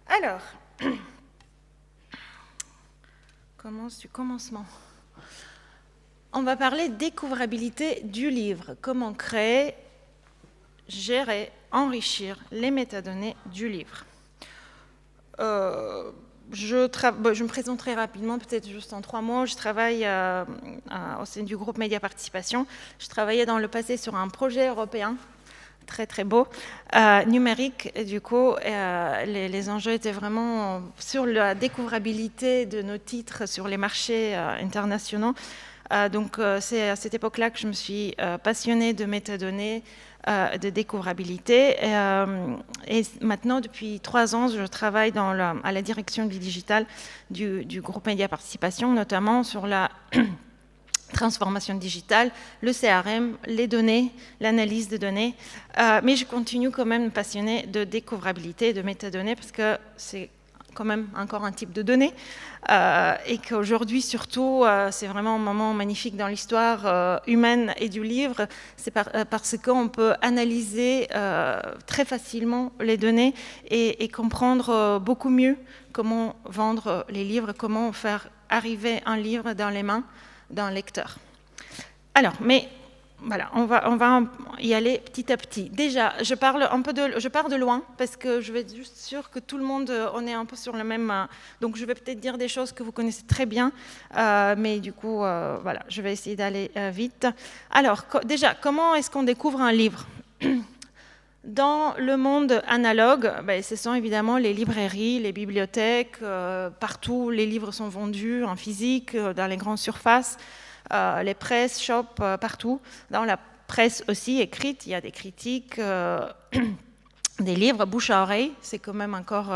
Alors, commence du commencement. On va parler découvrabilité du livre. Comment créer, gérer, enrichir les métadonnées du livre. Je me présenterai rapidement, peut-être juste en 3 mots. Je travaille au sein du groupe Média Participation. Je travaillais dans le passé sur un projet européen très très beau, numérique, et du coup les enjeux étaient vraiment sur la découvrabilité de nos titres sur les marchés internationaux. Donc c'est à cette époque-là que je me suis passionnée de métadonnées, de découvrabilité, et maintenant depuis 3 ans je travaille à la direction du digital du groupe Média Participation, notamment sur la transformation digitale, le CRM, les données, l'analyse de données, mais je continue quand même passionnée de découvrabilité, de métadonnées, parce que c'est quand même encore un type de données, et qu'aujourd'hui surtout, c'est vraiment un moment magnifique dans l'histoire humaine et du livre, c'est parce qu'on peut analyser très facilement les données et comprendre beaucoup mieux comment vendre les livres, comment faire arriver un livre dans les mains d'un lecteur. Alors, mais voilà, on va y aller petit à petit. Déjà, je pars de loin parce que je vais être juste sûre que tout le monde, on est un peu sur le même. Donc, je vais peut-être dire des choses que vous connaissez très bien, mais du coup, voilà, je vais essayer d'aller vite. Alors, déjà, comment est-ce qu'on découvre un livre ? Dans le monde analogue, ce sont évidemment les librairies, les bibliothèques, partout les livres sont vendus en physique, dans les grandes surfaces, les presses, shops, partout. Dans la presse aussi écrite, il y a des critiques, des livres, bouche à oreille, c'est quand même encore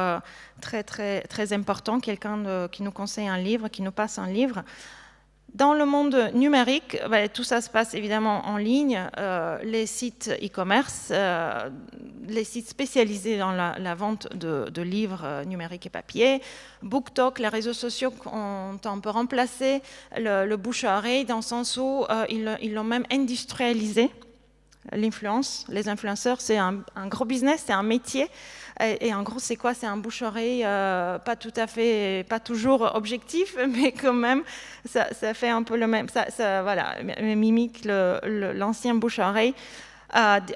très, très, très important, quelqu'un qui nous conseille un livre, qui nous passe un livre. Dans le monde numérique, tout ça se passe évidemment en ligne, les sites e-commerce, les sites spécialisés dans la vente de livres numériques et papier, BookTok, les réseaux sociaux ont un peu remplacé le bouche à oreille dans le sens où ils l'ont même industrialisé. L'influence, les influenceurs, c'est un gros business, c'est un métier. Et en gros, c'est quoi ? C'est un bouche-oreille pas tout à fait, pas toujours objectif, mais quand même, ça fait un peu le même, ça voilà, mimique l'ancien bouche-oreille.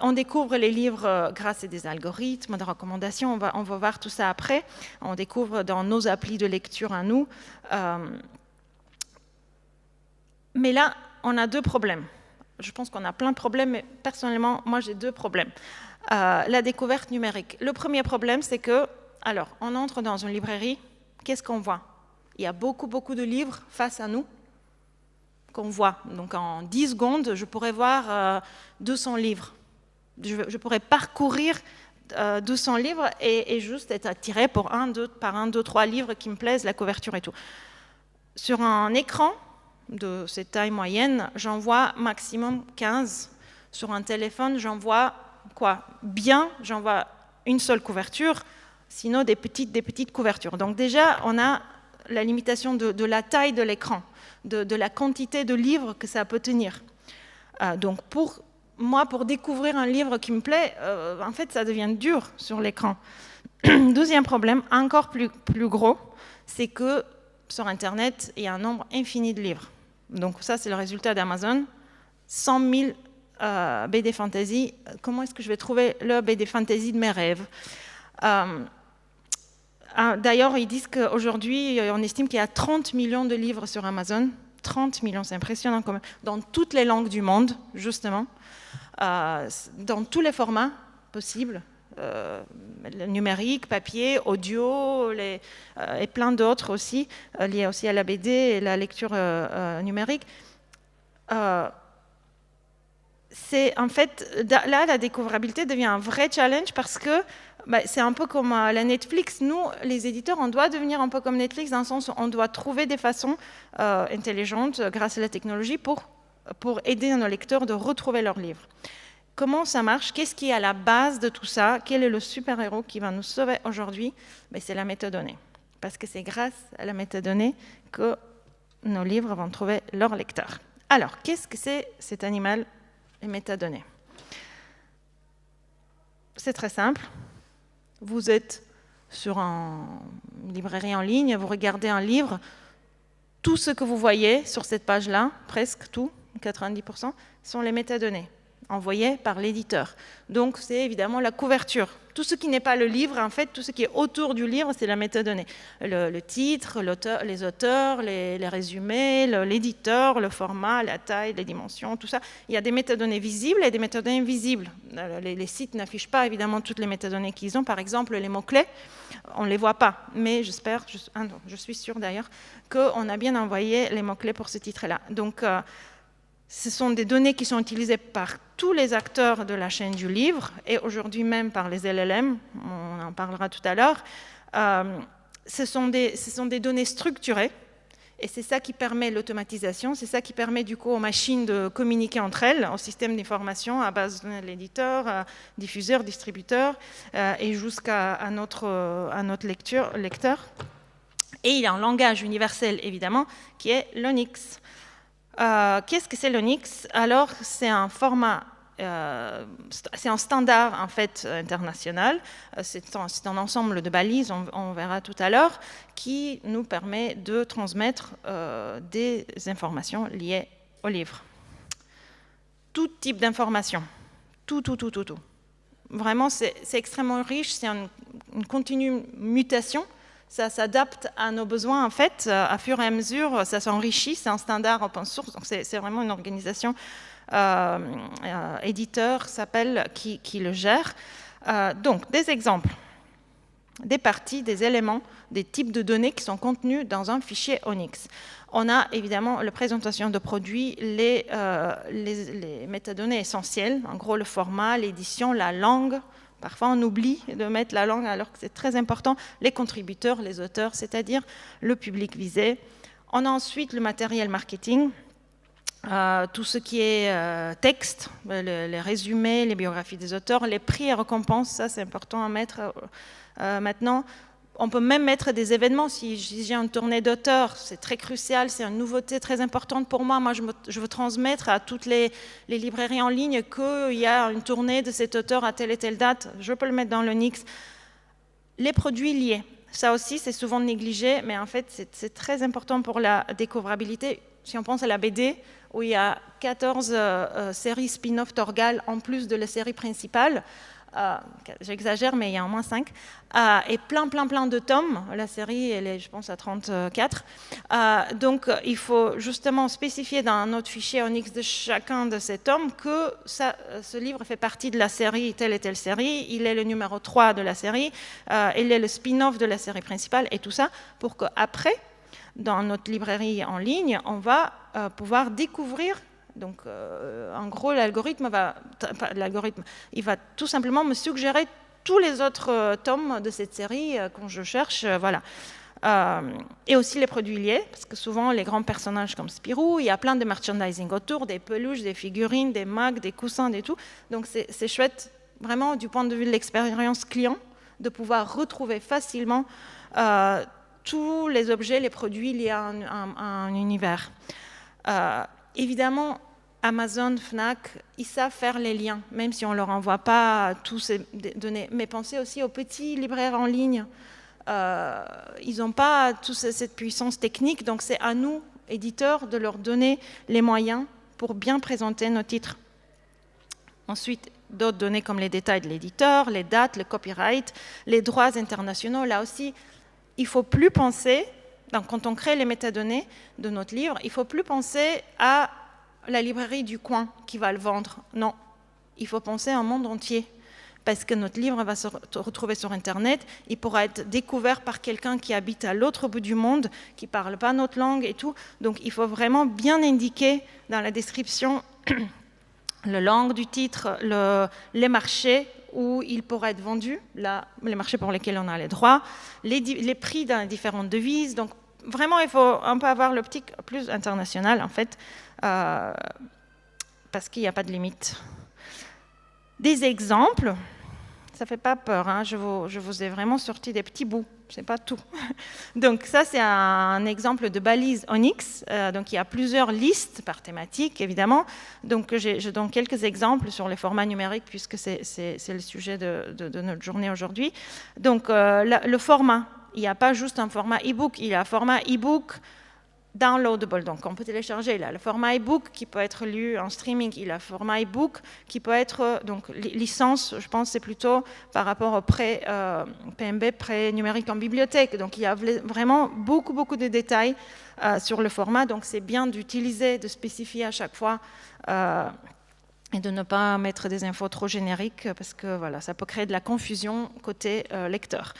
On découvre les livres grâce à des algorithmes de recommandation, on va voir tout ça après. On découvre dans nos applis de lecture à nous. Mais là, on a 2 problèmes. Je pense qu'on a plein de problèmes, mais personnellement, moi, j'ai 2 problèmes. La découverte numérique. Le premier problème, c'est que, alors, on entre dans une librairie, qu'est-ce qu'on voit ? Il y a beaucoup, beaucoup de livres face à nous qu'on voit. Donc, en 10 secondes, je pourrais voir 200 livres. Je pourrais parcourir 200 livres et juste être attiré par 1, 2, 3 livres qui me plaisent, la couverture et tout. Sur un écran de cette taille moyenne, j'en vois maximum 15. Sur un téléphone, j'en vois j'en vois une seule couverture, sinon des petites couvertures. Donc déjà, on a la limitation de la taille de l'écran, de la quantité de livres que ça peut tenir. Donc pour moi, pour découvrir un livre qui me plaît, en fait, ça devient dur sur l'écran. Deuxième problème, encore plus gros, c'est que sur Internet, il y a un nombre infini de livres. Donc ça, c'est le résultat d'Amazon. 100 000 BD Fantasy. Comment est-ce que je vais trouver le BD Fantasy de mes rêves ? D'ailleurs, ils disent qu'aujourd'hui, on estime qu'il y a 30 millions de livres sur Amazon. 30 millions, c'est impressionnant quand même. Dans toutes les langues du monde, justement. Dans tous les formats possibles. Le numérique, papier, audio, et plein d'autres aussi, liés aussi à la BD et la lecture numérique. C'est en fait, là, la découvrabilité devient un vrai challenge parce que c'est un peu comme la Netflix. Nous, les éditeurs, on doit devenir un peu comme Netflix dans le sens où on doit trouver des façons intelligentes grâce à la technologie pour aider nos lecteurs de retrouver leurs livres. Comment ça marche ? Qu'est-ce qui est à la base de tout ça ? Quel est le super-héros qui va nous sauver aujourd'hui ? C'est la métadonnée. Parce que c'est grâce à la métadonnée que nos livres vont trouver leurs lecteurs. Alors, qu'est-ce que c'est cet animal, les métadonnées ? C'est très simple. Vous êtes sur une librairie en ligne, vous regardez un livre, tout ce que vous voyez sur cette page-là, presque tout, 90%, sont les métadonnées envoyées par l'éditeur. Donc, c'est évidemment la couverture. Tout ce qui n'est pas le livre, en fait, tout ce qui est autour du livre, c'est la métadonnée. Le titre, les auteurs, les résumés, l'éditeur, le format, la taille, les dimensions, tout ça. Il y a des métadonnées visibles et des métadonnées invisibles. Les sites n'affichent pas, évidemment, toutes les métadonnées qu'ils ont. Par exemple, les mots-clés, on ne les voit pas. Mais j'espère, je suis sûre d'ailleurs, qu'on a bien envoyé les mots-clés pour ce titre-là. Donc, ce sont des données qui sont utilisées par tous les acteurs de la chaîne du livre et aujourd'hui même par les LLM, on en parlera tout à l'heure. Ce sont des données structurées et c'est ça qui permet l'automatisation, c'est ça qui permet du coup aux machines de communiquer entre elles, au système d'information à base de l'éditeur, diffuseur, distributeur et jusqu'à notre lecteur. Et il y a un langage universel évidemment qui est l'ONIX. Qu'est-ce que c'est l'ONIX? Alors, c'est un format, c'est un standard en fait international, c'est un ensemble de balises, on verra tout à l'heure, qui nous permet de transmettre des informations liées au livre. Tout type d'informations, tout. Vraiment, c'est extrêmement riche, c'est une continue mutation. Ça s'adapte à nos besoins, en fait, à fur et à mesure, ça s'enrichit, c'est un standard open source, donc c'est vraiment une organisation éditeur qui le gère. Donc, des exemples, des parties, des éléments, des types de données qui sont contenus dans un fichier ONIX. On a évidemment la présentation de produits, les métadonnées essentielles, en gros le format, l'édition, la langue. Parfois, on oublie de mettre la langue alors que c'est très important. Les contributeurs, les auteurs, c'est-à-dire le public visé. On a ensuite le matériel marketing, tout ce qui est texte, les résumés, les biographies des auteurs, les prix et récompenses, ça c'est important à mettre maintenant. On peut même mettre des événements. Si j'ai une tournée d'auteurs, c'est très crucial, c'est une nouveauté très importante pour moi. Moi, je veux transmettre à toutes les librairies en ligne qu'il y a une tournée de cet auteur à telle et telle date. Je peux le mettre dans l'ONIX. Les produits liés, ça aussi, c'est souvent négligé, mais en fait, c'est très important pour la découvrabilité. Si on pense à la BD, où il y a 14 séries spin-off Torgal en plus de la série principale, j'exagère, mais il y a au moins 5, et plein de tomes. La série, elle est, je pense, à 34. Donc, il faut justement spécifier dans notre fichier ONIX de chacun de ces tomes que ce livre fait partie de la série, telle et telle série, il est le numéro 3 de la série, il est le spin-off de la série principale, et tout ça, pour qu'après, dans notre librairie en ligne, on va pouvoir découvrir. Donc, en gros, l'algorithme il va tout simplement me suggérer tous les autres tomes de cette série quand je cherche, voilà. Et aussi les produits liés, parce que souvent, les grands personnages comme Spirou, il y a plein de merchandising autour, des peluches, des figurines, des mugs, des coussins, des tout. Donc, c'est chouette, vraiment, du point de vue de l'expérience client, de pouvoir retrouver facilement tous les objets, les produits liés à un univers. Évidemment, Amazon, Fnac, ils savent faire les liens, même si on ne leur envoie pas tous ces données. Mais pensez aussi aux petits libraires en ligne. Ils n'ont pas toute cette puissance technique, donc c'est à nous, éditeurs, de leur donner les moyens pour bien présenter nos titres. Ensuite, d'autres données comme les détails de l'éditeur, les dates, le copyright, les droits internationaux. Là aussi, il ne faut plus penser, donc quand on crée les métadonnées de notre livre, il ne faut plus penser à la librairie du coin qui va le vendre. Non, il faut penser au monde entier. Parce que notre livre va se retrouver sur Internet, il pourra être découvert par quelqu'un qui habite à l'autre bout du monde, qui ne parle pas notre langue et tout. Donc il faut vraiment bien indiquer dans la description la langue du titre, les marchés où il pourra être vendu, là, les marchés pour lesquels on a les droits, les prix dans les différentes devises. Donc vraiment, il faut un peu avoir l'optique plus internationale, en fait, parce qu'il n'y a pas de limite. Des exemples, ça fait pas peur, hein. Je vous ai vraiment sorti des petits bouts, c'est pas tout. Donc ça, c'est un exemple de balise Onyx. Donc il y a plusieurs listes par thématique, évidemment. Donc je donne quelques exemples sur les formats numériques, puisque c'est le sujet de notre journée aujourd'hui. Donc le format, il n'y a pas juste un format e-book, il y a un format e-book downloadable, donc on peut télécharger. Il a le format e-book qui peut être lu en streaming, il a le format e-book qui peut être, donc licence, je pense c'est plutôt par rapport au PMB, prêt numérique en bibliothèque. Donc il y a vraiment beaucoup de détails sur le format, donc c'est bien d'utiliser, de spécifier à chaque fois et de ne pas mettre des infos trop génériques parce que voilà, ça peut créer de la confusion côté lecteur.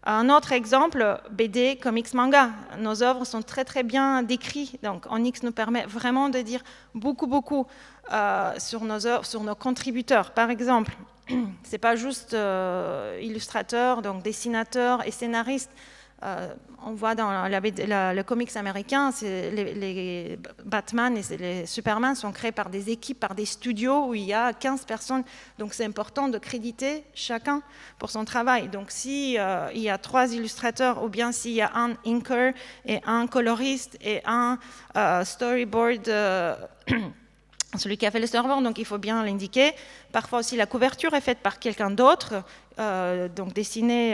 Un autre exemple, BD, comics, manga. Nos œuvres sont très bien décrites. Donc, Onyx nous permet vraiment de dire beaucoup sur nos œuvres, sur nos contributeurs. Par exemple, c'est pas juste illustrateurs, donc dessinateurs et scénaristes. On voit dans le comics américain, les Batman et les Superman sont créés par des équipes, par des studios où il y a 15 personnes. Donc c'est important de créditer chacun pour son travail. Donc s'il y a 3 illustrateurs ou bien s'il y a un inker et un coloriste et un storyboard, celui qui a fait le storyboard, donc il faut bien l'indiquer. Parfois aussi la couverture est faite par quelqu'un d'autre, donc dessinée,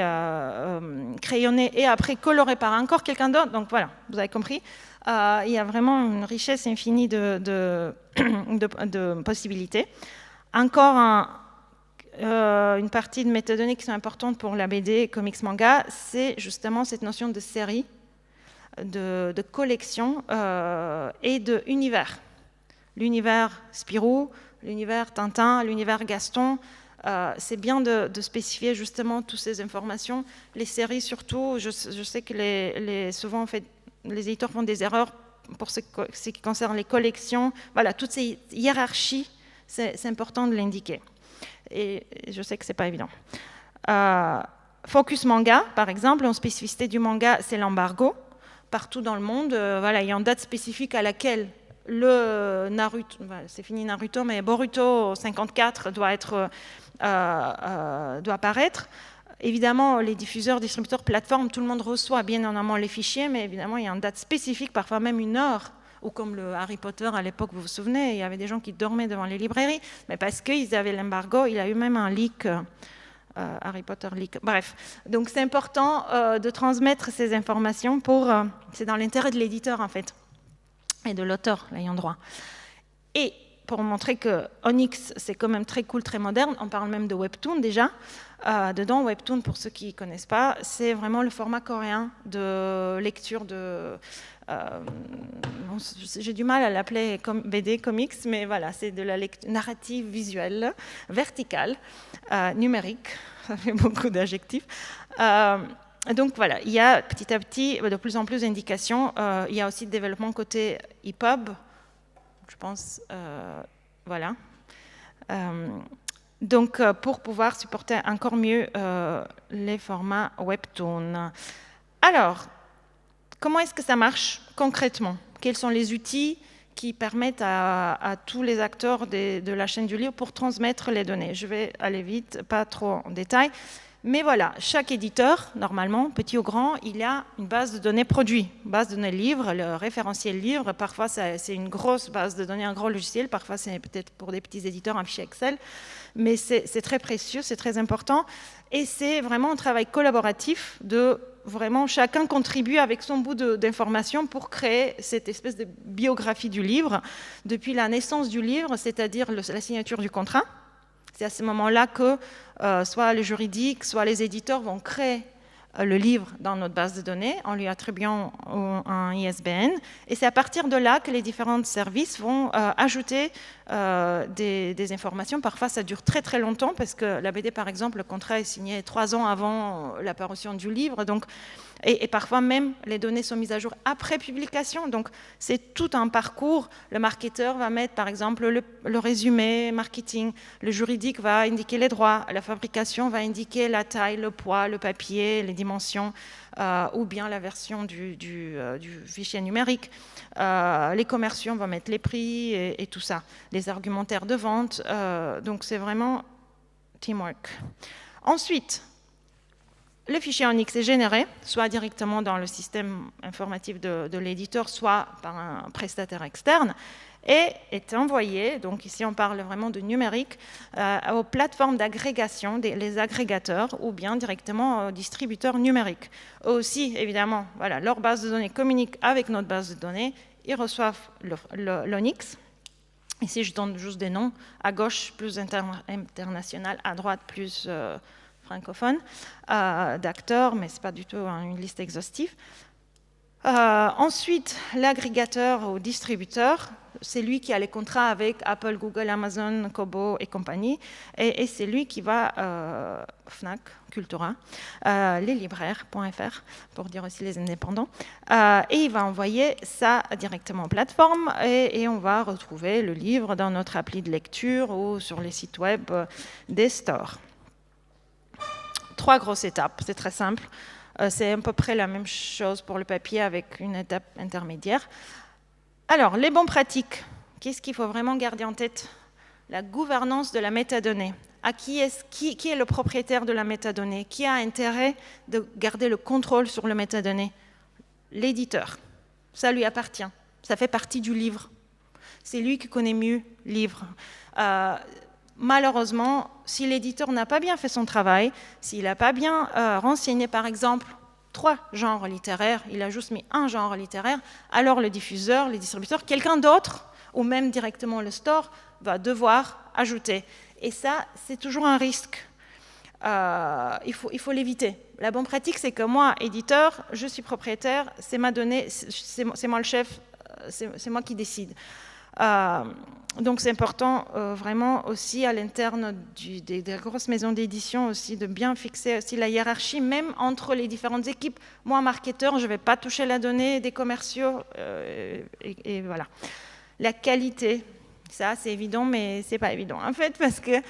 crayonnée et après colorée par encore quelqu'un d'autre. Donc voilà, vous avez compris. Il y a vraiment une richesse infinie de possibilités. Encore une partie de méthodologie qui sont importantes pour la BD, comics, manga, c'est justement cette notion de série, de collection et d'univers. L'univers Spirou, l'univers Tintin, l'univers Gaston, c'est bien de spécifier justement toutes ces informations. Les séries surtout, je sais que souvent en fait, les éditeurs font des erreurs pour ce qui concerne les collections. Voilà, toutes ces hiérarchies, c'est important de l'indiquer. Et je sais que ce n'est pas évident. Focus manga, par exemple, en spécificité du manga, c'est l'embargo. Partout dans le monde, voilà, il y a une date spécifique à laquelle le Naruto, c'est fini Naruto, mais Boruto 54 doit apparaître. Évidemment, les diffuseurs, distributeurs, plateformes, tout le monde reçoit bien en amont les fichiers, mais évidemment, il y a une date spécifique, parfois même une heure, ou comme le Harry Potter à l'époque, vous vous souvenez, il y avait des gens qui dormaient devant les librairies, mais parce qu'ils avaient l'embargo, il y a eu même un leak, Harry Potter leak. Bref, donc c'est important de transmettre ces informations c'est dans l'intérêt de l'éditeur en fait, et de l'auteur, l'ayant droit. Et pour montrer que Onyx, c'est quand même très cool, très moderne, on parle même de Webtoon déjà. Dedans, Webtoon, pour ceux qui ne connaissent pas, c'est vraiment le format coréen de lecture de... j'ai du mal à l'appeler BD, comics, mais voilà, c'est de la lecture narrative visuelle, verticale, numérique, ça fait beaucoup d'adjectifs. Donc voilà, il y a petit à petit de plus en plus d'indications. Il y a aussi le développement côté EPUB, je pense, voilà. Donc pour pouvoir supporter encore mieux les formats Webtoon. Alors, comment est-ce que ça marche concrètement? Quels sont les outils qui permettent à tous les acteurs de la chaîne du livre pour transmettre les données? Je vais aller vite, pas trop en détail. Mais voilà, chaque éditeur, normalement, petit ou grand, il y a une base de données produit, base de données livre, le référentiel livre. Parfois, c'est une grosse base de données, un gros logiciel. Parfois, c'est peut-être pour des petits éditeurs un fichier Excel. Mais c'est très précieux, c'est très important. Et c'est vraiment un travail collaboratif de vraiment chacun contribue avec son bout d'information pour créer cette espèce de biographie du livre, depuis la naissance du livre, c'est-à-dire la signature du contrat. C'est à ce moment-là que soit le juridique, soit les éditeurs vont créer le livre dans notre base de données en lui attribuant un ISBN. Et c'est à partir de là que les différents services vont ajouter des informations. Parfois, ça dure très longtemps parce que la BD, par exemple, le contrat est signé 3 ans avant la parution du livre. Donc, et parfois même, les données sont mises à jour après publication. Donc, c'est tout un parcours. Le marketeur va mettre, par exemple, le résumé marketing. Le juridique va indiquer les droits. La fabrication va indiquer la taille, le poids, le papier, les dimensions, ou bien la version du fichier numérique. Les commerciaux vont mettre les prix et tout ça. Les argumentaires de vente. Donc, c'est vraiment teamwork. Ensuite, le fichier en X est généré, soit directement dans le système informatif de l'éditeur, soit par un prestataire externe, et est envoyé, donc ici on parle vraiment de numérique, aux plateformes d'agrégation, les agrégateurs, ou bien directement aux distributeurs numériques. Eux aussi, évidemment, voilà, leur base de données communique avec notre base de données, ils reçoivent l'ONIX. Ici, je donne juste des noms, à gauche, plus international, à droite, plus francophone, d'acteurs, mais ce n'est pas du tout une liste exhaustive. Ensuite, l'agrégateur ou distributeur, c'est lui qui a les contrats avec Apple, Google, Amazon, Kobo et compagnie, et c'est lui qui va, Fnac, Cultura, les libraires.fr, pour dire aussi les indépendants, et il va envoyer ça directement aux plateformes, et on va retrouver le livre dans notre appli de lecture ou sur les sites web des stores. 3 grosses étapes, c'est très simple. C'est à peu près la même chose pour le papier avec une étape intermédiaire. Alors, les bonnes pratiques. Qu'est-ce qu'il faut vraiment garder en tête? La gouvernance de la métadonnée. Qui est le propriétaire de la métadonnée? Qui a intérêt de garder le contrôle sur le métadonnée? L'éditeur. Ça lui appartient. Ça fait partie du livre. C'est lui qui connaît mieux le livre. Malheureusement, si l'éditeur n'a pas bien fait son travail, s'il n'a pas bien renseigné, par exemple, 3 genres littéraires, il a juste mis un genre littéraire, alors le diffuseur, le distributeur, quelqu'un d'autre, ou même directement le store, va devoir ajouter. Et ça, c'est toujours un risque. Il faut l'éviter. La bonne pratique, c'est que moi, éditeur, je suis propriétaire, c'est ma donnée, c'est moi le chef, c'est moi qui décide. Donc c'est important vraiment aussi à l'interne des grosses maisons d'édition aussi de bien fixer aussi la hiérarchie, même entre les différentes équipes. Moi, marketeur, je ne vais pas toucher la donnée des commerciaux, et voilà. La qualité, ça c'est évident, mais c'est pas évident en fait, parce que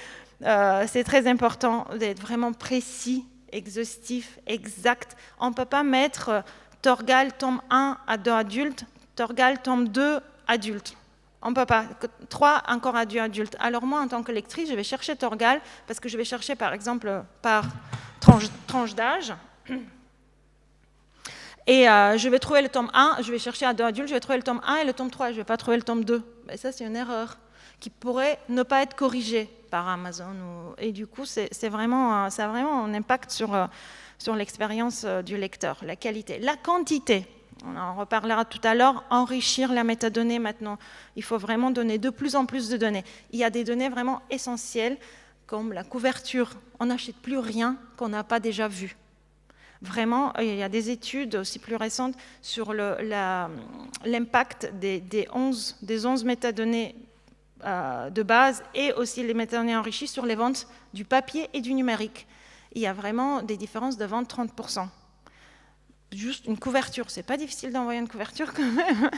c'est très important d'être vraiment précis, exhaustif, exact. On ne peut pas mettre Torgal tome 1 à 2 adultes, Torgal tome 2 adulte. On ne peut pas. 3 encore adultes. Alors moi, en tant que lectrice, je vais chercher Torgal, parce que je vais chercher, par exemple, par tranche d'âge. Et je vais trouver le tome 1, je vais chercher à 2 adultes, je vais trouver le tome 1 et le tome 3, je ne vais pas trouver le tome 2. Mais ça, c'est une erreur qui pourrait ne pas être corrigée par Amazon. Et du coup, ça a vraiment un impact sur l'expérience du lecteur, la qualité. La quantité. On en reparlera tout à l'heure, enrichir la métadonnée maintenant. Il faut vraiment donner de plus en plus de données. Il y a des données vraiment essentielles, comme la couverture. On n'achète plus rien qu'on n'a pas déjà vu. Vraiment, il y a des études aussi plus récentes sur l'impact des 11 métadonnées de base et aussi les métadonnées enrichies sur les ventes du papier et du numérique. Il y a vraiment des différences de vente 30%. Juste une couverture, c'est pas difficile d'envoyer une couverture quand même.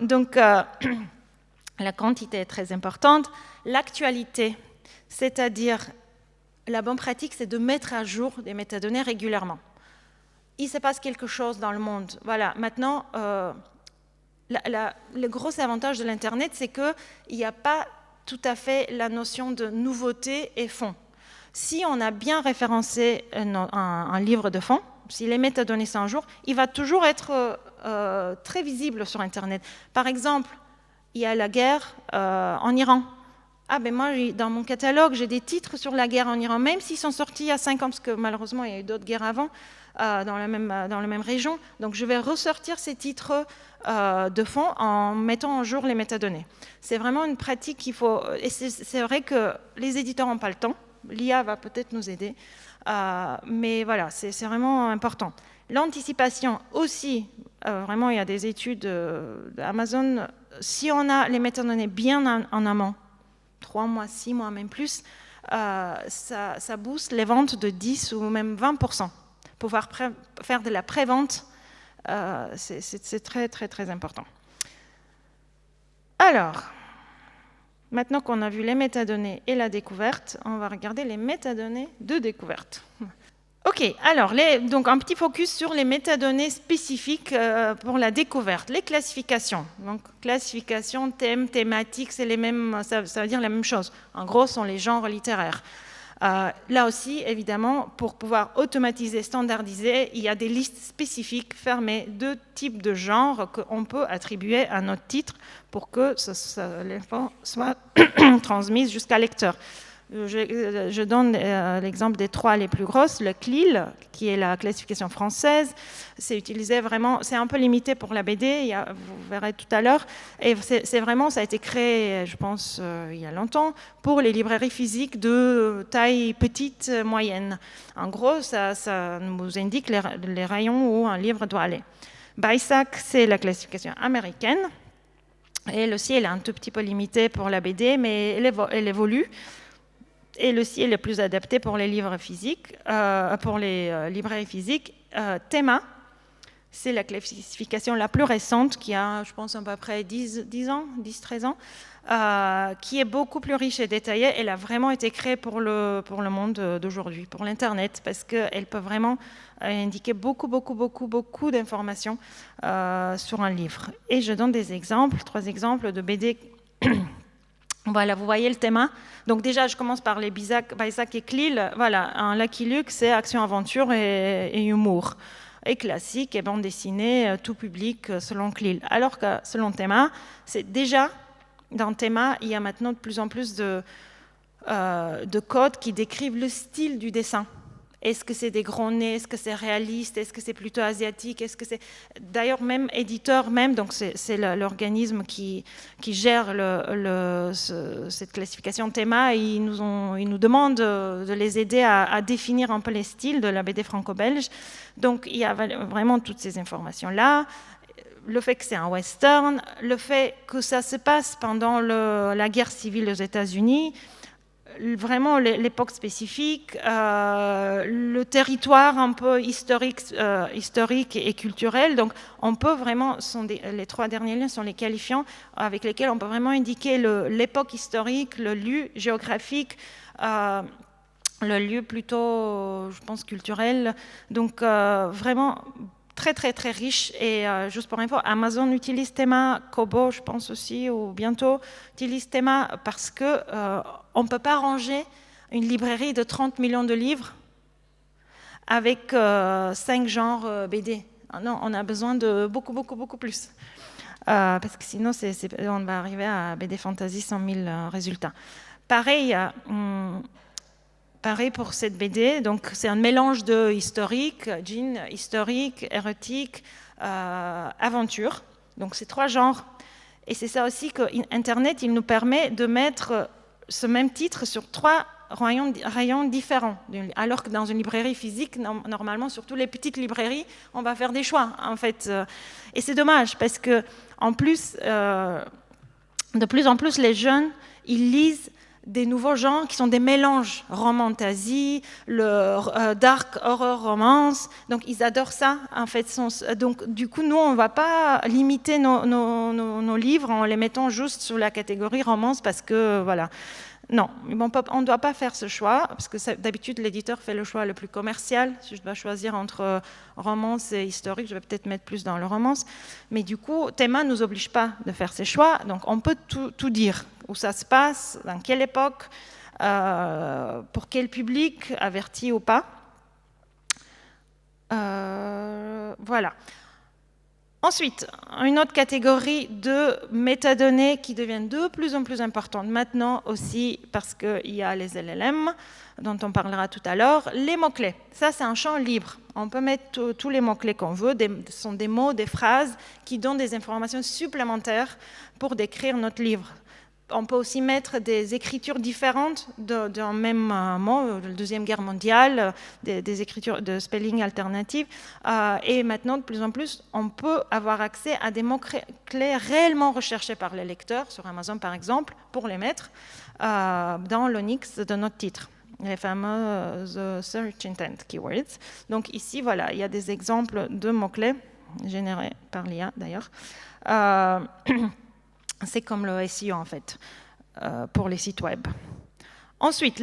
Donc, la quantité est très importante. L'actualité, c'est-à-dire la bonne pratique, c'est de mettre à jour des métadonnées régulièrement. Il se passe quelque chose dans le monde. Voilà, maintenant, le gros avantage de l'Internet, c'est qu'il n'y a pas tout à fait la notion de nouveauté et fond. Si on a bien référencé un livre de fond, si les métadonnées sont à jour, il va toujours être très visible sur Internet. Par exemple, il y a la guerre en Iran. Ah ben moi, dans mon catalogue, j'ai des titres sur la guerre en Iran, même s'ils sont sortis il y a 5 ans, parce que malheureusement, il y a eu d'autres guerres avant, dans la même région. Donc, je vais ressortir ces titres de fond en mettant en jour les métadonnées. C'est vraiment une pratique qu'il faut... Et c'est vrai que les éditeurs n'ont pas le temps. L'IA va peut-être nous aider. Mais voilà, c'est vraiment important. L'anticipation aussi, vraiment, il y a des études d'Amazon. Si on a les métadonnées bien en amont, 3 mois, 6 mois, même plus, ça booste les ventes de 10 ou même 20%. Pouvoir faire de la pré-vente, c'est très, très, très important. Alors, maintenant qu'on a vu les métadonnées et la découverte, on va regarder les métadonnées de découverte. Ok, alors, donc un petit focus sur les métadonnées spécifiques pour la découverte. Les classifications. Donc, classification, thème, thématique, c'est les mêmes, ça veut dire la même chose. En gros, ce sont les genres littéraires. Là aussi, évidemment, pour pouvoir automatiser, standardiser, il y a des listes spécifiques fermées de types de genres qu'on peut attribuer à notre titre pour que l'info soit transmise jusqu'à lecteur. Je donne l'exemple des 3 les plus grosses. Le CLIL, qui est la classification française, c'est utilisé vraiment, c'est un peu limité pour la BD, vous verrez tout à l'heure, et c'est vraiment, ça a été créé, je pense, il y a longtemps, pour les librairies physiques de taille petite, moyenne. En gros, ça nous indique les rayons où un livre doit aller. BISAC, c'est la classification américaine, et elle aussi, elle est un tout petit peu limitée pour la BD, mais elle évolue. Et le ciel est plus adapté pour les livres physiques, pour les librairies physiques. Théma, c'est la classification la plus récente, qui a, je pense, à peu près 10-13 ans, qui est beaucoup plus riche et détaillée. Elle a vraiment été créée pour le monde d'aujourd'hui, pour l'Internet, parce qu'elle peut vraiment indiquer beaucoup d'informations sur un livre. Et je donne des exemples, 3 exemples de BD. Voilà, vous voyez le thème. Donc déjà, je commence par les BISAC et CLIL. Voilà, un Lucky Luke, c'est action-aventure et humour. Et classique et bande dessinée, tout public selon CLIL. Alors que selon Théma, c'est déjà, dans Théma, il y a maintenant de plus en plus de codes qui décrivent le style du dessin. Est-ce que c'est des grands nez? Est-ce que c'est réaliste? Est-ce que c'est plutôt asiatique? Est-ce que c'est... D'ailleurs, même éditeur, donc c'est l'organisme qui gère cette classification Théma, ils nous demandent de les aider à définir un peu les styles de la BD franco-belge. Donc, il y a vraiment toutes ces informations-là. Le fait que c'est un western, le fait que ça se passe pendant la guerre civile aux États-Unis, vraiment l'époque spécifique, le territoire un peu historique et culturel. Donc, on peut vraiment, les 3 derniers liens sont les qualifiants avec lesquels on peut vraiment indiquer l'époque historique, le lieu géographique, le lieu plutôt, je pense, culturel. Donc, vraiment très riche. Et juste pour info, Amazon utilise Théma, Kobo, je pense aussi, ou bientôt utilise Théma parce que on ne peut pas ranger une librairie de 30 millions de livres avec 5 genres BD. Non, on a besoin de beaucoup plus. Parce que sinon, on va arriver à BD Fantasy 100 000 résultats. Pareil pour cette BD, donc c'est un mélange de historique, érotique, aventure. Donc c'est 3 genres. Et c'est ça aussi que Internet, il nous permet de mettre ce même titre sur 3 rayons différents. Alors que dans une librairie physique, normalement, surtout les petites librairies, on va faire des choix, en fait. Et c'est dommage, parce que en plus, de plus en plus, les jeunes, ils lisent des nouveaux genres qui sont des mélanges, romantasy, le dark horror romance, donc ils adorent ça en fait. Donc du coup nous on ne va pas limiter nos livres en les mettant juste sous la catégorie romance parce que voilà. Non, on ne doit pas faire ce choix, parce que d'habitude, l'éditeur fait le choix le plus commercial. Si je dois choisir entre romance et historique, je vais peut-être mettre plus dans le romance. Mais du coup, Théma ne nous oblige pas de faire ces choix. Donc, on peut tout dire, où ça se passe, dans quelle époque, pour quel public, averti ou pas. Voilà. Ensuite, une autre catégorie de métadonnées qui deviennent de plus en plus importantes maintenant aussi parce qu'il y a les LLM dont on parlera tout à l'heure. Les mots-clés, ça c'est un champ libre. On peut mettre tous les mots-clés qu'on veut. Ce sont des mots, des phrases qui donnent des informations supplémentaires pour décrire notre livre. On peut aussi mettre des écritures différentes d'un même mot, la Deuxième Guerre mondiale, des écritures de spelling alternatives. Et maintenant, de plus en plus, on peut avoir accès à des mots-clés réellement recherchés par les lecteurs, sur Amazon par exemple, pour les mettre dans l'ONIX de notre titre, les fameux Search Intent Keywords. Donc ici, voilà, il y a des exemples de mots-clés, générés par l'IA d'ailleurs. C'est comme le SEO en fait, pour les sites web. Ensuite,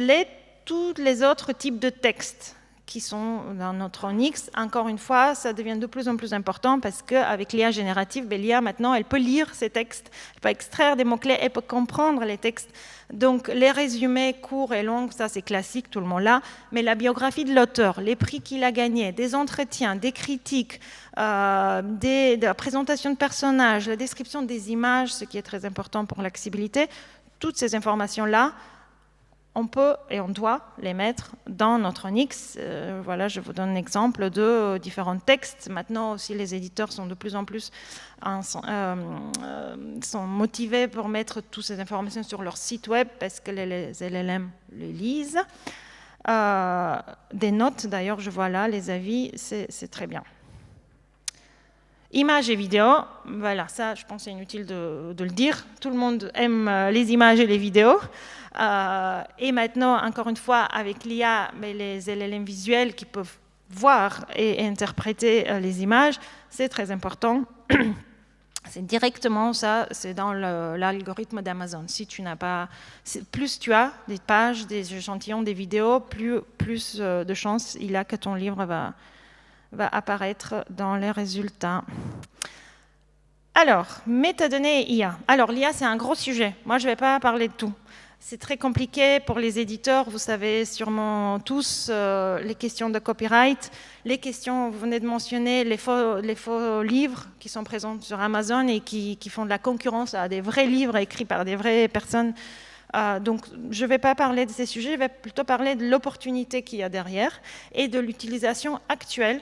tous les autres types de textes qui sont dans notre Onyx. Encore une fois, ça devient de plus en plus important parce qu'avec l'IA générative, l'IA maintenant, elle peut lire ces textes, elle peut extraire des mots-clés, elle peut comprendre les textes. Donc les résumés courts et longs, ça c'est classique, tout le monde l'a, mais la biographie de l'auteur, les prix qu'il a gagnés, des entretiens, des critiques, de la présentation de personnages, la description des images, ce qui est très important pour l'accessibilité, toutes ces informations-là, on peut et on doit les mettre dans notre Onyx. Voilà, je vous donne un exemple de différents textes. Maintenant aussi, les éditeurs sont de plus en plus sont motivés pour mettre toutes ces informations sur leur site web parce que les LLM les lisent. Des notes, d'ailleurs, je vois là, les avis, c'est très bien. Images et vidéos, voilà, ça, je pense c'est inutile de le dire. Tout le monde aime les images et les vidéos. Et maintenant, encore une fois, avec l'IA, les LLM visuels qui peuvent voir et interpréter les images, c'est très important. C'est directement ça, c'est dans l'algorithme d'Amazon. Si tu n'as pas, plus tu as des pages, des échantillons, des vidéos, plus de chances il a que ton livre va apparaître dans les résultats. Alors, métadonnées et IA. Alors, l'IA, c'est un gros sujet. Moi, je ne vais pas parler de tout. C'est très compliqué pour les éditeurs. Vous savez sûrement tous les questions de copyright, les questions, vous venez de mentionner, les faux livres qui sont présents sur Amazon et qui font de la concurrence à des vrais livres écrits par des vraies personnes. Donc, je ne vais pas parler de ces sujets, je vais plutôt parler de l'opportunité qu'il y a derrière et de l'utilisation actuelle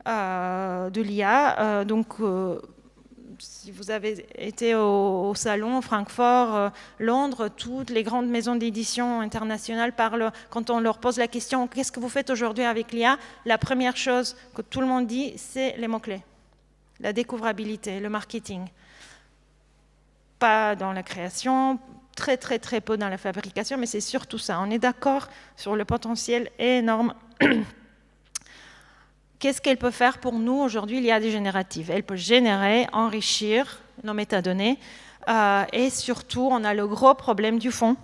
de l'IA. Si vous avez été au salon Francfort, Londres, toutes les grandes maisons d'édition internationales parlent, quand on leur pose la question « Qu'est-ce que vous faites aujourd'hui avec l'IA ?» La première chose que tout le monde dit, c'est les mots-clés, la découvrabilité, le marketing. Pas dans la création, très très très peu dans la fabrication, mais c'est surtout ça. On est d'accord sur le potentiel énorme. Qu'est-ce qu'elle peut faire pour nous aujourd'hui, l'IA générative? Elle peut générer, enrichir nos métadonnées et surtout, on a le gros problème du fond.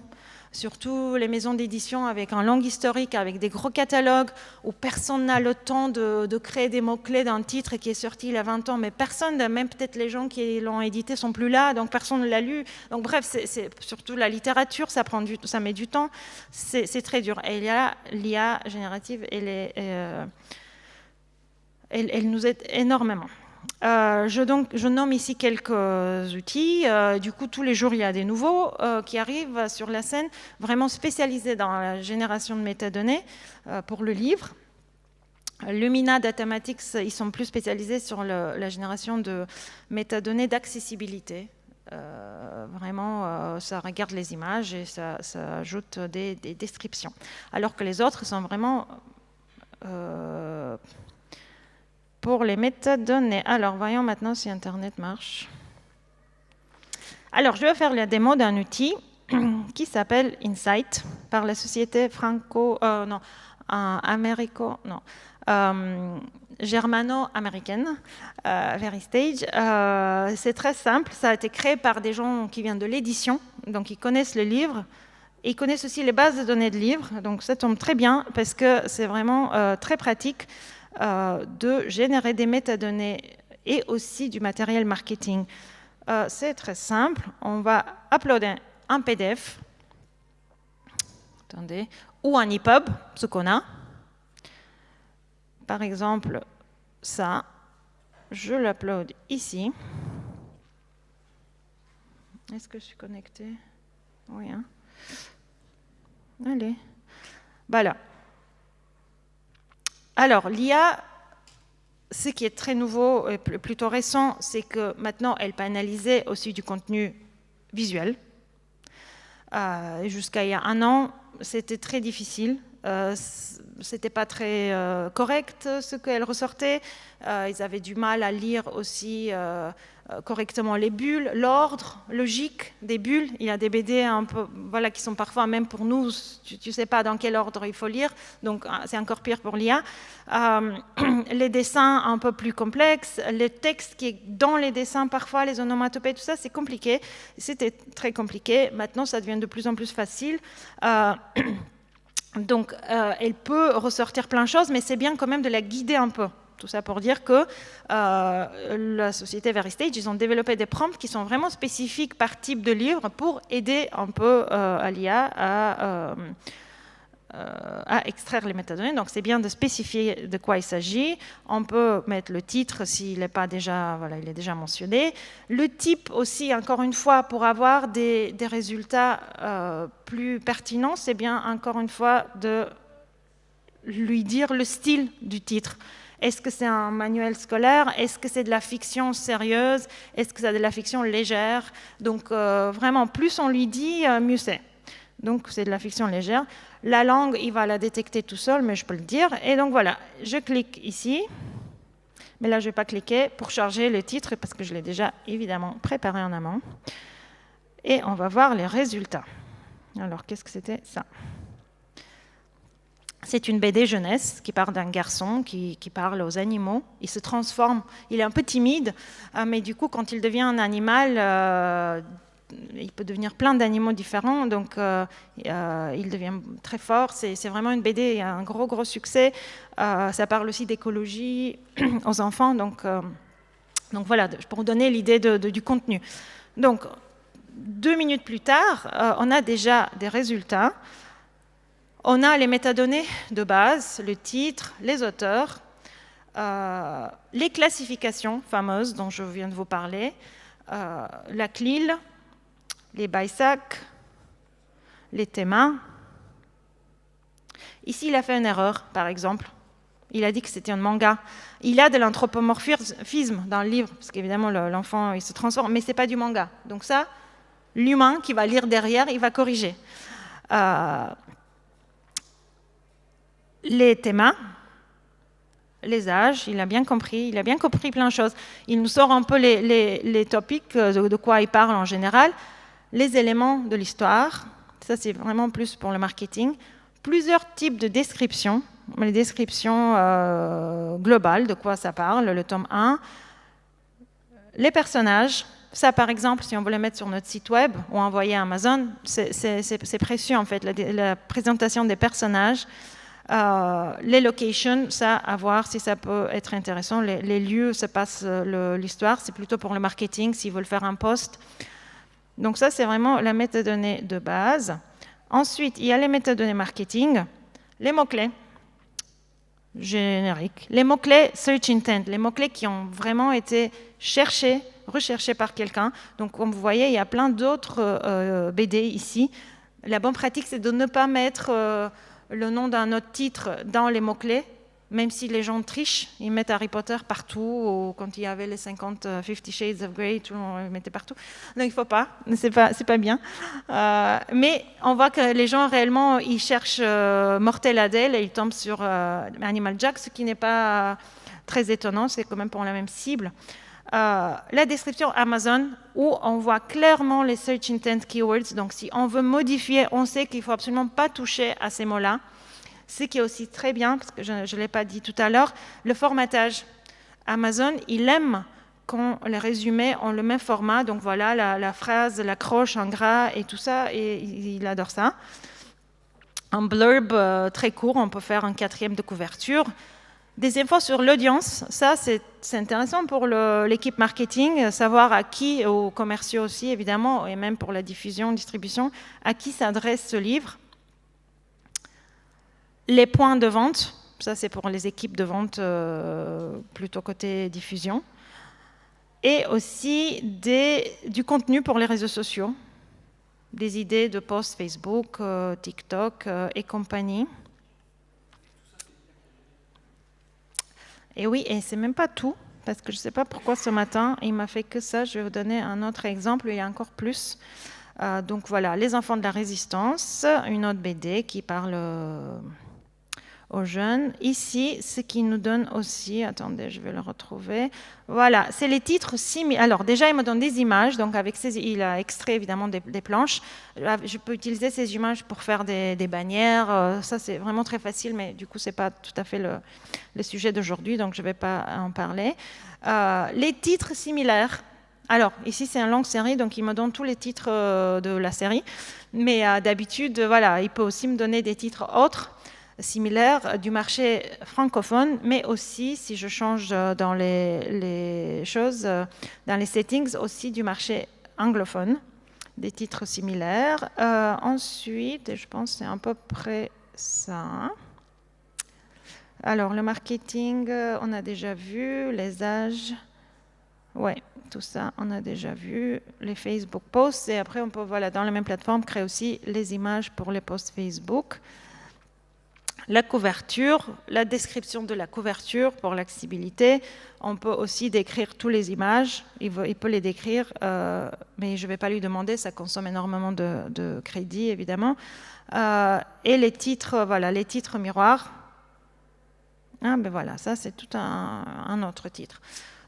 Surtout les maisons d'édition avec un long historique, avec des gros catalogues où personne n'a le temps de créer des mots-clés d'un titre qui est sorti il y a 20 ans, mais personne, même peut-être les gens qui l'ont édité sont plus là, donc personne ne l'a lu. Donc bref, c'est surtout la littérature, ça met du temps, c'est très dur. Et l'IA générative, elle nous aide énormément. Je nomme ici quelques outils. Du coup, tous les jours, il y a des nouveaux qui arrivent sur la scène, vraiment spécialisés dans la génération de métadonnées pour le livre. Lumina Datamatics, ils sont plus spécialisés sur la génération de métadonnées d'accessibilité. Vraiment, ça regarde les images et ça ajoute des descriptions. Alors que les autres sont vraiment... pour les métadonnées. Alors, voyons maintenant si Internet marche. Alors, je vais faire la démo d'un outil qui s'appelle Insight par la société germano-américaine, Veristage. C'est très simple, ça a été créé par des gens qui viennent de l'édition, donc ils connaissent le livre, et ils connaissent aussi les bases de données de livres, donc ça tombe très bien parce que c'est vraiment très pratique de générer des métadonnées et aussi du matériel marketing. C'est très simple. On va uploader un PDF, attendez, ou un EPUB, ce qu'on a. Par exemple, ça, je l'upload ici. Est-ce que je suis connectée? Oui, hein? Allez. Voilà. Alors, l'IA, ce qui est très nouveau et plutôt récent, c'est que maintenant, elle peut analyser aussi du contenu visuel. Jusqu'à il y a un an, c'était très difficile. C'était pas très correct ce qu'elle ressortait. Ils avaient du mal à lire aussi correctement les bulles, l'ordre logique des bulles. Il y a des BD un peu, voilà, qui sont parfois, même pour nous, tu ne sais pas dans quel ordre il faut lire, donc c'est encore pire pour l'IA. Les dessins un peu plus complexes, les textes qui est dans les dessins, parfois les onomatopées, tout ça, c'est compliqué. C'était très compliqué. Maintenant, ça devient de plus en plus facile. Donc, elle peut ressortir plein de choses, mais c'est bien quand même de la guider un peu. Tout ça pour dire que la société Veristage, ils ont développé des prompts qui sont vraiment spécifiques par type de livre pour aider un peu à l'IA à extraire les métadonnées. Donc, c'est bien de spécifier de quoi il s'agit. On peut mettre le titre s'il n'est pas déjà, voilà, il est déjà mentionné. Le type aussi, encore une fois, pour avoir des résultats plus pertinents, c'est bien, encore une fois, de lui dire le style du titre. Est-ce que c'est un manuel scolaire? Est-ce que c'est de la fiction sérieuse? Est-ce que c'est de la fiction légère? Donc, vraiment, plus on lui dit, mieux c'est. Donc, c'est de la fiction légère. La langue, il va la détecter tout seul, mais je peux le dire. Et donc, voilà, je clique ici. Mais là, je ne vais pas cliquer pour charger le titre, parce que je l'ai déjà, évidemment, préparé en amont. Et on va voir les résultats. Alors, qu'est-ce que c'était ça? C'est une BD jeunesse qui parle d'un garçon qui parle aux animaux. Il se transforme, il est un peu timide, mais du coup, quand il devient un animal, il peut devenir plein d'animaux différents, donc il devient très fort. C'est vraiment une BD, un gros succès. Ça parle aussi d'écologie aux enfants, donc voilà, pour vous donner l'idée du contenu. Donc, 2 minutes plus tard, on a déjà des résultats. On a les métadonnées de base, le titre, les auteurs, les classifications fameuses dont je viens de vous parler, la CLIL, les BISAC, les thémas. Ici, il a fait une erreur, par exemple. Il a dit que c'était un manga. Il a de l'anthropomorphisme dans le livre, parce qu'évidemment, l'enfant, il se transforme, mais ce n'est pas du manga. Donc ça, l'humain qui va lire derrière, il va corriger. Les thémas, les âges, il a bien compris plein de choses. Il nous sort un peu les topics, de quoi il parle en général, les éléments de l'histoire, ça c'est vraiment plus pour le marketing, plusieurs types de descriptions, les descriptions globales de quoi ça parle, le tome 1, les personnages. Ça, par exemple, si on veut le mettre sur notre site web ou envoyer à Amazon, c'est précieux en fait, la présentation des personnages. Les locations, ça, à voir si ça peut être intéressant. Les lieux, ça passe l'histoire, c'est plutôt pour le marketing, s'ils veulent faire un post. Donc ça, c'est vraiment la métadonnée de base. Ensuite, il y a les métadonnées marketing, les mots-clés génériques, les mots-clés search intent, les mots-clés qui ont vraiment été recherchés par quelqu'un. Donc, comme vous voyez, il y a plein d'autres BD ici. La bonne pratique, c'est de ne pas mettre le nom d'un autre titre dans les mots-clés, même si les gens trichent, ils mettent Harry Potter partout, ou quand il y avait les 50 Shades of Grey, tout le monde le mettait partout. Donc il ne faut pas, c'est pas bien. Mais on voit que les gens réellement, ils cherchent Mortel Adèle et ils tombent sur Animal Jack, ce qui n'est pas très étonnant, c'est quand même pour la même cible. La description Amazon, où on voit clairement les search intent keywords. Donc, si on veut modifier, on sait qu'il ne faut absolument pas toucher à ces mots-là. Ce qui est aussi très bien, parce que je ne l'ai pas dit tout à l'heure, le formatage. Amazon, il aime quand les résumés ont le même format. Donc, voilà, la phrase, l'accroche en gras et tout ça, et il adore ça. Un blurb très court, on peut faire un 4e de couverture. Des infos sur l'audience, ça c'est intéressant pour l'équipe marketing, savoir à qui, aux commerciaux aussi évidemment, et même pour la diffusion, distribution, à qui s'adresse ce livre. Les points de vente, ça c'est pour les équipes de vente plutôt côté diffusion. Et aussi du contenu pour les réseaux sociaux, des idées de posts Facebook, TikTok et compagnie. Et oui, et c'est même pas tout, parce que je ne sais pas pourquoi ce matin, il m'a fait que ça. Je vais vous donner un autre exemple, il y a encore plus. Donc voilà, Les enfants de la résistance, une autre BD qui parle aux jeunes. Ici, ce qui nous donne aussi, attendez, je vais le retrouver. Voilà, c'est les titres similaires. Alors déjà, il me donne des images, donc avec il a extrait évidemment des planches. Je peux utiliser ces images pour faire des bannières. Ça, c'est vraiment très facile, mais du coup, c'est pas tout à fait le sujet d'aujourd'hui, donc je ne vais pas en parler. Les titres similaires. Alors, ici, c'est une longue série, donc il me donne tous les titres de la série. Mais d'habitude, voilà, il peut aussi me donner des titres autres. similaires du marché francophone, mais aussi, si je change dans les choses, dans les settings, aussi du marché anglophone, des titres similaires. Ensuite, je pense que c'est à peu près ça. Alors, le marketing, on a déjà vu, les âges, ouais, tout ça, on a déjà vu, les Facebook posts, et après, on peut, voilà, dans la même plateforme, créer aussi les images pour les posts Facebook. La couverture, la description de la couverture pour l'accessibilité. On peut aussi décrire toutes les images. Il peut les décrire, mais je ne vais pas lui demander, ça consomme énormément de crédit, évidemment. Et les titres, voilà, les titres miroirs. Ah, ben voilà, ça c'est tout un autre titre.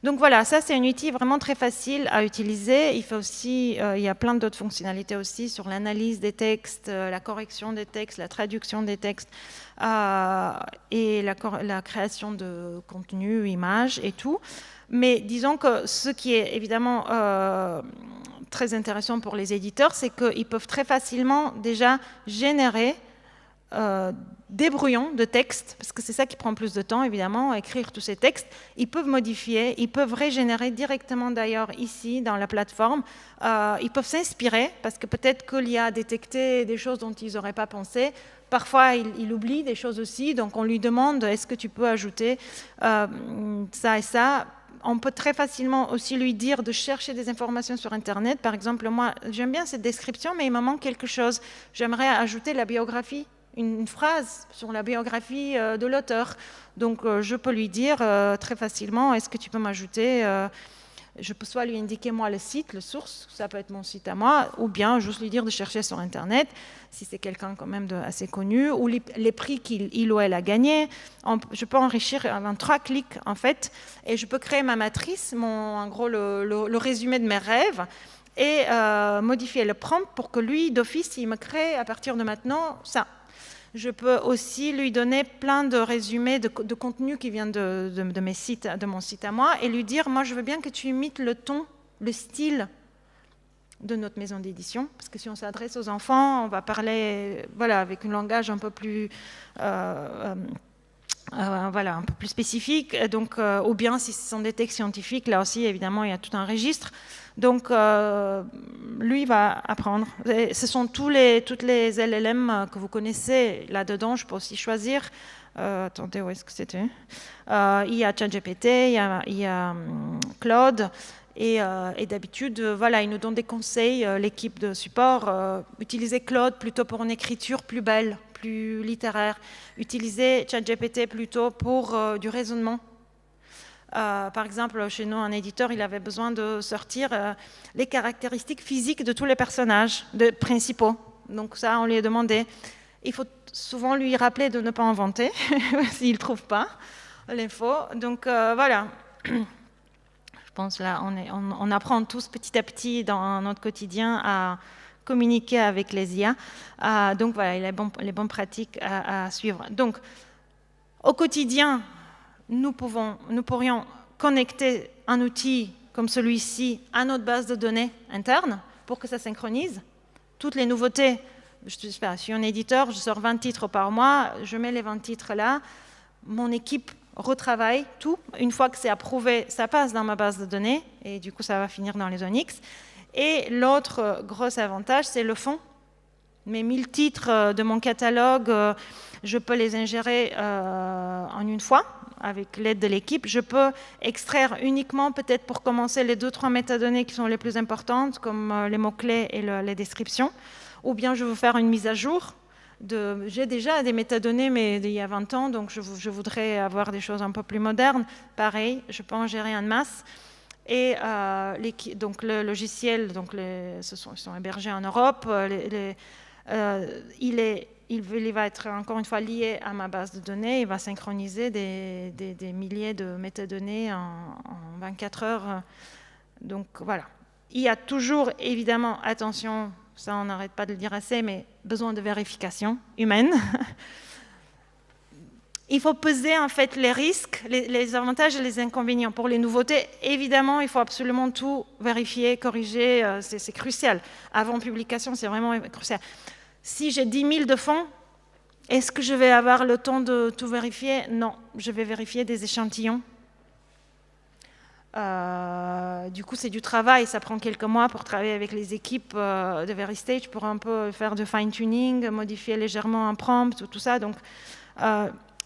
Donc voilà, ça c'est un outil vraiment très facile à utiliser. Il y a plein d'autres fonctionnalités aussi sur l'analyse des textes, la correction des textes, la traduction des textes et la création de contenu, images et tout. Mais disons que ce qui est évidemment très intéressant pour les éditeurs, c'est qu'ils peuvent très facilement déjà générer des brouillons de texte, parce que c'est ça qui prend plus de temps, évidemment, écrire tous ces textes. Ils peuvent modifier, ils peuvent régénérer directement, d'ailleurs, ici, dans la plateforme. Ils peuvent s'inspirer, parce que peut-être qu'il y a détecté des choses dont ils n'auraient pas pensé. Parfois, il oublie des choses aussi, donc on lui demande, est-ce que tu peux ajouter ça et ça? On peut très facilement aussi lui dire de chercher des informations sur Internet. Par exemple, moi, j'aime bien cette description, mais il me manque quelque chose. J'aimerais ajouter la biographie, une phrase sur la biographie de l'auteur. Donc, je peux lui dire très facilement, est-ce que tu peux m'ajouter je peux soit lui indiquer moi le site, le source, ça peut être mon site à moi, ou bien juste lui dire de chercher sur Internet, si c'est quelqu'un quand même assez connu, ou les prix qu'il ou elle a gagnés. Je peux enrichir en 3 clics, en fait, et je peux créer ma matrice, en gros, le résumé de mes rêves, et modifier le prompt pour que lui, d'office, il me crée à partir de maintenant ça. Je peux aussi lui donner plein de résumés de contenu qui vient de mon site à moi et lui dire, moi je veux bien que tu imites le ton, le style de notre maison d'édition, parce que si on s'adresse aux enfants, on va parler voilà, avec un langage un peu plus voilà, un peu plus spécifique, donc, ou bien si ce sont des textes scientifiques, là aussi évidemment il y a tout un registre. Donc, lui va apprendre. Et ce sont toutes les LLM que vous connaissez là-dedans. Je peux aussi choisir. Attendez, où est-ce que c'était il y a ChatGPT, il y a Claude. Et d'habitude, voilà, ils nous donnent des conseils, l'équipe de support. Utilisez Claude plutôt pour une écriture plus belle, plus littéraire. Utilisez ChatGPT plutôt pour du raisonnement. Par exemple, chez nous, un éditeur, il avait besoin de sortir les caractéristiques physiques de tous les personnages principaux. Donc ça, on lui a demandé. Il faut souvent lui rappeler de ne pas inventer s'il ne trouve pas l'info. Donc voilà. Je pense là, on apprend tous petit à petit dans notre quotidien à communiquer avec les IA. Donc voilà, il y a les bonnes pratiques à suivre. Donc, au quotidien, nous pourrions connecter un outil comme celui-ci à notre base de données interne pour que ça synchronise. Toutes les nouveautés, je suis un éditeur, je sors 20 titres par mois, je mets les 20 titres là, mon équipe retravaille tout. Une fois que c'est approuvé, ça passe dans ma base de données et du coup ça va finir dans les Onyx. Et l'autre gros avantage, c'est le fond. Mes 1000 titres de mon catalogue, je peux les ingérer en une fois avec l'aide de l'équipe. Je peux extraire uniquement, peut-être pour commencer, les 2-3 métadonnées qui sont les plus importantes, comme les mots-clés et les descriptions. Ou bien je veux faire une mise à jour. J'ai déjà des métadonnées, mais il y a 20 ans, donc je voudrais avoir des choses un peu plus modernes. Pareil, je peux en gérer en masse. Et donc le logiciel, donc ils sont hébergés en Europe. Il va être encore une fois lié à ma base de données. Il va synchroniser des milliers de métadonnées en 24 heures. Donc voilà. Il y a toujours, évidemment, attention, ça on n'arrête pas de le dire assez, mais besoin de vérification humaine. Il faut peser en fait les risques, les avantages et les inconvénients. Pour les nouveautés, évidemment, il faut absolument tout vérifier, corriger, c'est crucial. Avant publication, c'est vraiment crucial. Si j'ai 10 000 de fonds, Est-ce que je vais avoir le temps de tout vérifier? Non, je vais vérifier des échantillons. Du coup, c'est du travail, ça prend quelques mois pour travailler avec les équipes de VeryStage pour un peu faire du fine-tuning, modifier légèrement un prompt, tout ça. Donc,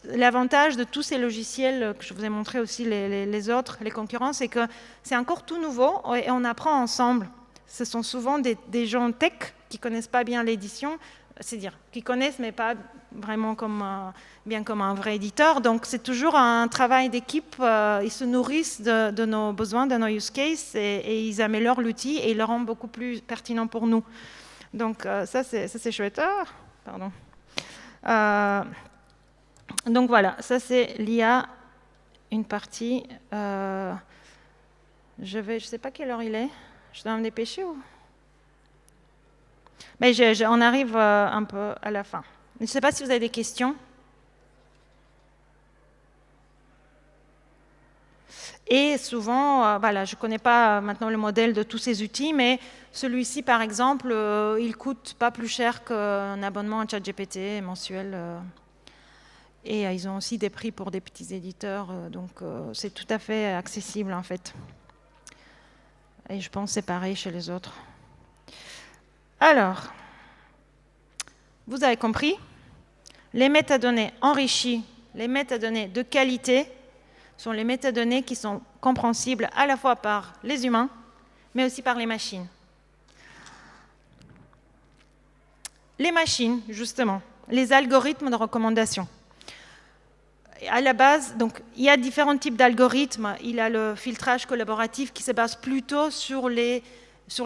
l'avantage de tous ces logiciels que je vous ai montré aussi, les autres, les concurrents, c'est que c'est encore tout nouveau et on apprend ensemble. Ce sont souvent des gens tech qui ne connaissent pas bien l'édition, c'est-à-dire qui connaissent mais pas vraiment bien comme un vrai éditeur. Donc c'est toujours un travail d'équipe, ils se nourrissent de nos besoins, de nos use cases et ils améliorent l'outil et ils le rendent beaucoup plus pertinent pour nous. Donc ça c'est chouette. Ah, pardon. Donc voilà, ça c'est l'IA, une partie. Je ne sais pas quelle heure il est. Je dois me dépêcher ou... Mais on arrive un peu à la fin. Je ne sais pas si vous avez des questions. Et souvent, voilà, je ne connais pas maintenant le modèle de tous ces outils, mais celui-ci, par exemple, il ne coûte pas plus cher qu'un abonnement à ChatGPT mensuel. Et ils ont aussi des prix pour des petits éditeurs, donc c'est tout à fait accessible en fait. Et je pense que c'est pareil chez les autres. Alors, vous avez compris, les métadonnées enrichies, les métadonnées de qualité, sont les métadonnées qui sont compréhensibles à la fois par les humains, mais aussi par les machines. Les machines, justement, les algorithmes de recommandation. À la base, donc, il y a différents types d'algorithmes. Il y a le filtrage collaboratif qui se base plutôt sur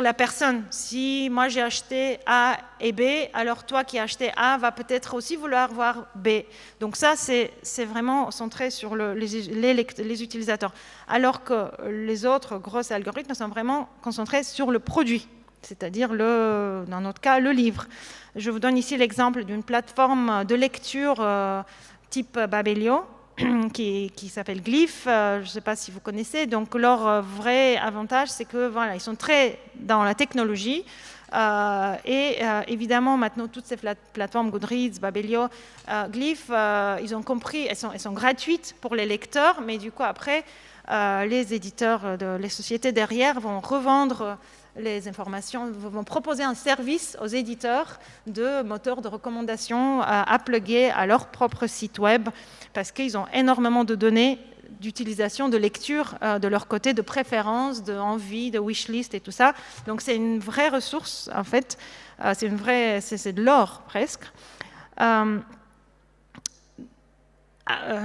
la personne. Si moi j'ai acheté A et B, alors toi qui as acheté A va peut-être aussi vouloir voir B. Donc ça, c'est vraiment centré sur les utilisateurs. Alors que les autres gros algorithmes sont vraiment concentrés sur le produit, c'est-à-dire, dans notre cas, le livre. Je vous donne ici l'exemple d'une plateforme de lecture type Babelio, qui s'appelle Glyph, je ne sais pas si vous connaissez. Donc leur vrai avantage, c'est que voilà, ils sont très dans la technologie. Évidemment, maintenant, toutes ces plateformes, Goodreads, Babelio, Glyph, ils ont compris, elles sont gratuites pour les lecteurs, mais du coup, après, les éditeurs, les sociétés derrière vont revendre les informations, vont proposer un service aux éditeurs de moteurs de recommandation à plugger à leur propre site web parce qu'ils ont énormément de données d'utilisation, de lecture de leur côté, de préférence, d'envie, de wishlist et tout ça. Donc c'est une vraie ressource en fait, c'est de l'or presque.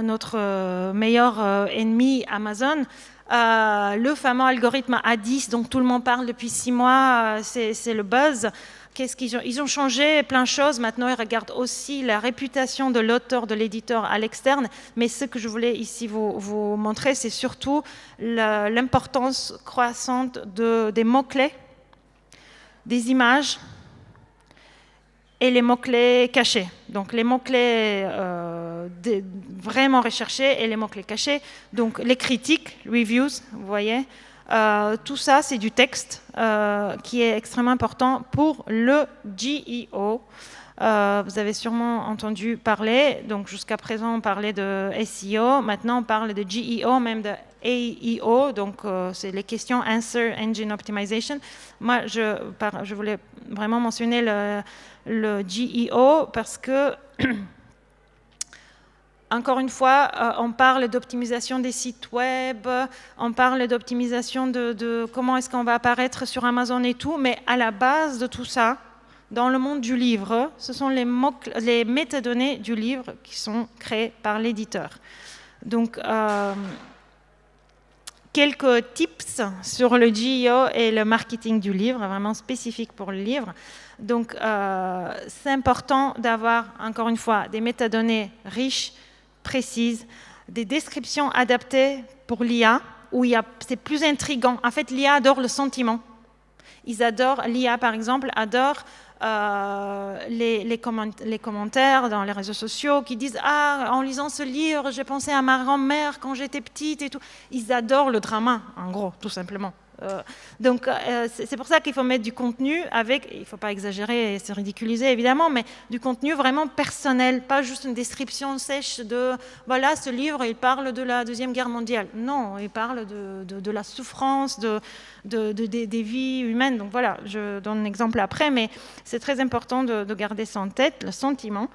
Notre meilleur ennemi Amazon, le fameux algorithme A10 dont tout le monde parle depuis 6 mois, c'est le buzz. Qu'est-ce qu'ils ont? Ils ont changé plein de choses. Maintenant, ils regardent aussi la réputation de l'auteur, de l'éditeur à l'externe. Mais ce que je voulais ici vous montrer, c'est surtout l'importance croissante des mots-clés, des images et les mots-clés cachés. Donc les mots-clés vraiment recherchés et les mots-clés cachés. Donc les critiques, reviews, vous voyez, tout ça c'est du texte qui est extrêmement important pour le GEO. Vous avez sûrement entendu parler, donc jusqu'à présent on parlait de SEO, maintenant on parle de GEO, même de AEO, donc c'est les questions Answer Engine Optimization. Moi je voulais vraiment mentionner le GEO parce que encore une fois, on parle d'optimisation des sites web, on parle d'optimisation de comment est-ce qu'on va apparaître sur Amazon et tout, mais à la base de tout ça, dans le monde du livre, ce sont les métadonnées du livre qui sont créées par l'éditeur. Donc, quelques tips sur le GEO et le marketing du livre, vraiment spécifique pour le livre. Donc, c'est important d'avoir, encore une fois, des métadonnées riches, précises, des descriptions adaptées pour l'IA, où c'est plus intriguant. En fait, l'IA adore le sentiment. L'IA, par exemple, adore les commentaires dans les réseaux sociaux qui disent « Ah, en lisant ce livre, j'ai pensé à ma grand-mère quand j'étais petite et tout ». Ils adorent le drama, en gros, tout simplement. Donc, c'est pour ça qu'il faut mettre du contenu avec, il ne faut pas exagérer et se ridiculiser évidemment, mais du contenu vraiment personnel, pas juste une description sèche de, voilà, ce livre, il parle de la Deuxième Guerre mondiale. Non, il parle de la souffrance, des vies humaines. Donc voilà, je donne un exemple après, mais c'est très important de garder ça en tête, le sentiment.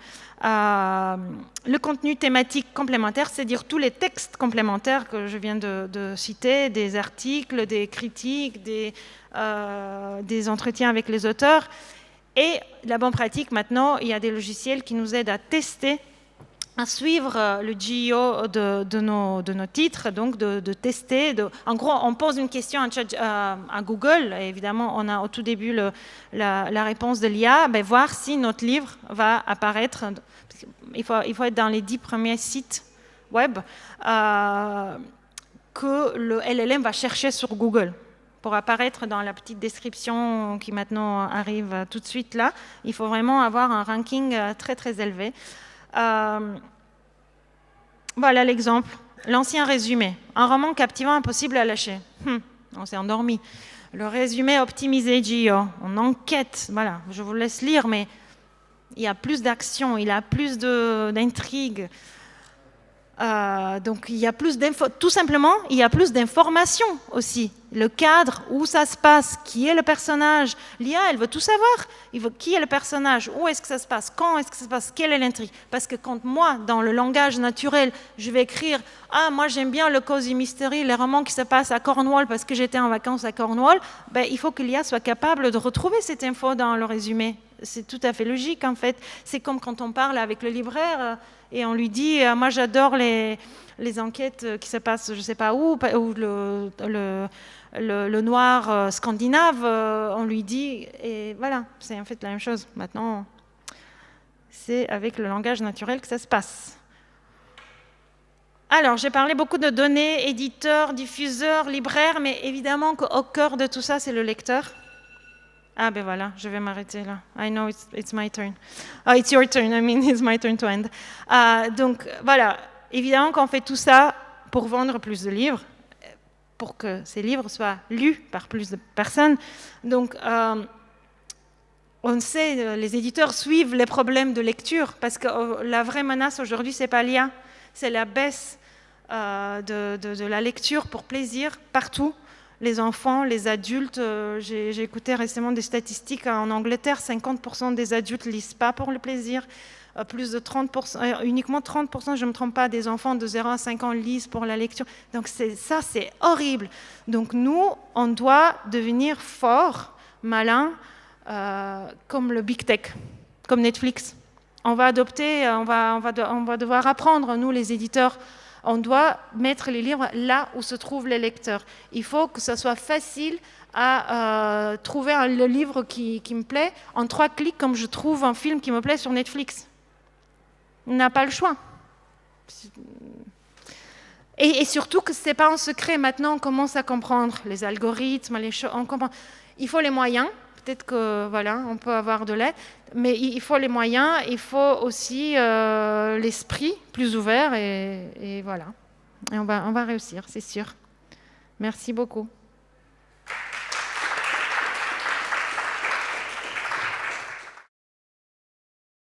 Le contenu thématique complémentaire, c'est-à-dire tous les textes complémentaires que je viens de citer, des articles, des critiques, des entretiens avec les auteurs. Et la bonne pratique, maintenant, il y a des logiciels qui nous aident à tester, à suivre le GEO de nos titres, donc de tester. En gros, on pose une question à Google, et évidemment, on a au tout début la réponse de l'IA, voir si notre livre va apparaître. Il faut être dans les 10 premiers sites web que le LLM va chercher sur Google. Pour apparaître dans la petite description qui maintenant arrive tout de suite là, il faut vraiment avoir un ranking très très élevé. Voilà l'exemple. L'ancien résumé. Un roman captivant, impossible à lâcher. On s'est endormi. Le résumé optimisé GEO. On enquête. Voilà, je vous laisse lire, mais il y a plus d'action, il y a plus d'intrigue. Donc il y a plus d'infos. Tout simplement, il y a plus d'informations aussi. Le cadre, où ça se passe, qui est le personnage. L'IA, elle veut tout savoir. Il veut qui est le personnage, où est-ce que ça se passe, quand est-ce que ça se passe, quelle est l'intrigue. Parce que quand moi, dans le langage naturel, je vais écrire « Ah, moi j'aime bien le cozy mystery, les romans qui se passent à Cornwall parce que j'étais en vacances à Cornwall », il faut que l'IA soit capable de retrouver cette info dans le résumé. C'est tout à fait logique en fait. C'est comme quand on parle avec le libraire et on lui dit moi j'adore les enquêtes qui se passent je ne sais pas où le noir scandinave, on lui dit, et voilà, c'est en fait la même chose. Maintenant, c'est avec le langage naturel que ça se passe. Alors, j'ai parlé beaucoup de données, éditeurs, diffuseurs, libraires, mais évidemment qu'au cœur de tout ça, c'est le lecteur. Ah ben voilà, je vais m'arrêter là. I know it's my turn. Oh, it's your turn, I mean it's my turn to end. Donc voilà, évidemment qu'on fait tout ça pour vendre plus de livres, pour que ces livres soient lus par plus de personnes. Donc on sait, les éditeurs suivent les problèmes de lecture, parce que la vraie menace aujourd'hui, c'est pas l'IA, c'est la baisse de la lecture pour plaisir partout. Les enfants, les adultes, j'ai écouté récemment des statistiques en Angleterre, 50% des adultes ne lisent pas pour le plaisir, plus de 30%, uniquement 30%, je ne me trompe pas, des enfants de 0 à 5 ans lisent pour la lecture. Donc ça, c'est horrible. Donc nous, on doit devenir forts, malins, comme le Big Tech, comme Netflix. On va adopter, on va devoir apprendre, nous les éditeurs, on doit mettre les livres là où se trouvent les lecteurs. Il faut que ce soit facile à trouver le livre qui me plaît en 3 clics, comme je trouve un film qui me plaît sur Netflix. On n'a pas le choix. Et surtout que ce n'est pas un secret. Maintenant, on commence à comprendre les algorithmes, les choses. On comprend. Il faut les moyens. Peut-être que voilà, on peut avoir de l'aide, mais il faut les moyens, il faut aussi l'esprit plus ouvert et voilà. Et on va réussir, c'est sûr. Merci beaucoup.